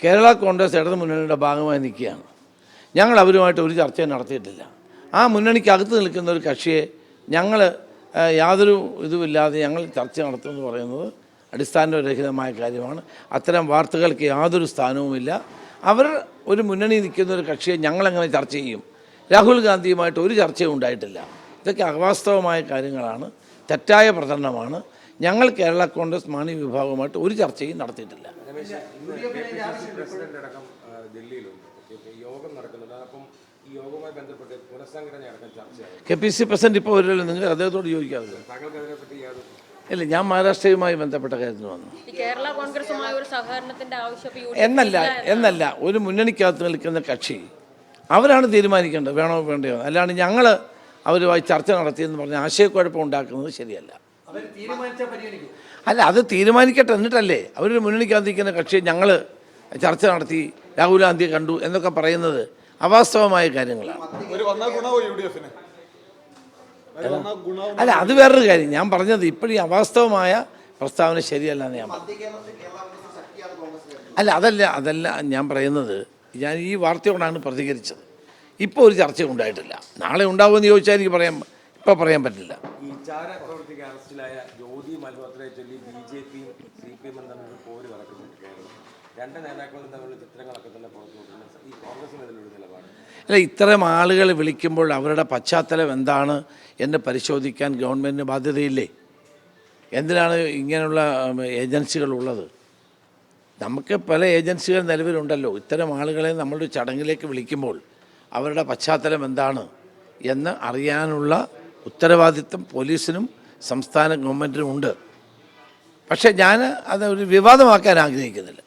കേരള കോൺഗ്രസ് ഇടതു മുന്നണിയുടെ ഭാഗമായി നിൽക്കുകയാണ്. ഞങ്ങൾ അവരുമായിട്ട് ഒരു ചർച്ചയും നടത്തിയിട്ടില്ല. ആ മുന്നണിക്കകത്ത് നിൽക്കുന്ന ഒരു കക്ഷിയെ ഞങ്ങൾ യാതൊരു ഇതുമില്ലാതെ ഞങ്ങൾ ചർച്ച നടത്തുമെന്ന് പറയുന്നത് അടിസ്ഥാനരഹിതമായ കാര്യമാണ്. അത്തരം വാർത്തകൾക്ക് യാതൊരു സ്ഥാനവുമില്ല. അവർ ഒരു മുന്നണി നിൽക്കുന്ന ഒരു കക്ഷിയെ ഞങ്ങളെങ്ങനെ ചർച്ച ചെയ്യും? രാഹുൽ ഗാന്ധിയുമായിട്ട് ഒരു ചർച്ചയും ഉണ്ടായിട്ടില്ല. ഇതൊക്കെ അവാസ്തവമായ കാര്യങ്ങളാണ്, തെറ്റായ പ്രചരണമാണ്. ഞങ്ങൾ കേരള കോൺഗ്രസ് മാണി വിഭാഗവുമായിട്ട് ഒരു ചർച്ചയും നടത്തിയിട്ടില്ല. KPC പ്രസിഡന്റ് ഇപ്പോൾ വരില്ല, നിങ്ങൾ അദ്ദേഹത്തോട് ചോദിക്കാറില്ല. ഇല്ല, ഞാൻ മഹാരാഷ്ട്രയുമായി ബന്ധപ്പെട്ട കാര്യത്തിന് വന്നു എന്നല്ല ഒരു മുന്നണിക്കകത്ത് നിൽക്കുന്ന കക്ഷി അവരാണ് തീരുമാനിക്കേണ്ടത്, വേണോ വേണ്ടയോ. അല്ലാണ്ട് ഞങ്ങൾ അവരുമായി ചർച്ച നടത്തിയെന്ന് പറഞ്ഞ് ആശയക്കുഴപ്പം ഉണ്ടാക്കുന്നത് ശരിയല്ല. അല്ല, അത് തീരുമാനിക്കട്ടെ, എന്നിട്ടല്ലേ അവരൊരു മുന്നണിക്കകത്ത് നിൽക്കുന്ന കക്ഷിയെ ഞങ്ങൾ ചർച്ച നടത്തി രാഹുൽ ഗാന്ധിയെ കണ്ടു എന്നൊക്കെ പറയുന്നത് അവാസ്തവമായ കാര്യങ്ങളാണ്. അല്ല, അത് വേറൊരു കാര്യം. ഞാൻ പറഞ്ഞത് ഇപ്പോഴും അവാസ്തവമായ പ്രസ്താവന ശരിയല്ല എന്ന് ഞാൻ പറഞ്ഞു. അല്ല, അതല്ല ഞാൻ പറയുന്നത്. ഞാൻ ഈ വാർത്തയോടാണ് പ്രതികരിച്ചത്. ഇപ്പോൾ ഒരു ചർച്ച ഉണ്ടായിട്ടില്ല. നാളെ ഉണ്ടാവുമെന്ന് ചോദിച്ചാൽ എനിക്ക് ഇപ്പോൾ പറയാൻ പറ്റില്ല. അല്ല, ഇത്തരം ആളുകൾ വിളിക്കുമ്പോൾ അവരുടെ പശ്ചാത്തലം എന്താണ് എന്ന് പരിശോധിക്കാൻ ഗവൺമെൻറ്റിന് ബാധ്യതയില്ലേ? എന്തിനാണ് ഇങ്ങനെയുള്ള ഏജൻസികളുള്ളത്? നമുക്ക് പല ഏജൻസികൾ നിലവിലുണ്ടല്ലോ. ഇത്തരം ആളുകളെ നമ്മളുടെ ചടങ്ങിലേക്ക് വിളിക്കുമ്പോൾ അവരുടെ പശ്ചാത്തലം എന്താണ് എന്ന് അറിയാനുള്ള ഉത്തരവാദിത്വം പോലീസിനും സംസ്ഥാന ഗവൺമെൻറ്റിനും ഉണ്ട്. പക്ഷേ ഞാൻ അത് ഒരു വിവാദമാക്കാൻ ആഗ്രഹിക്കുന്നില്ല.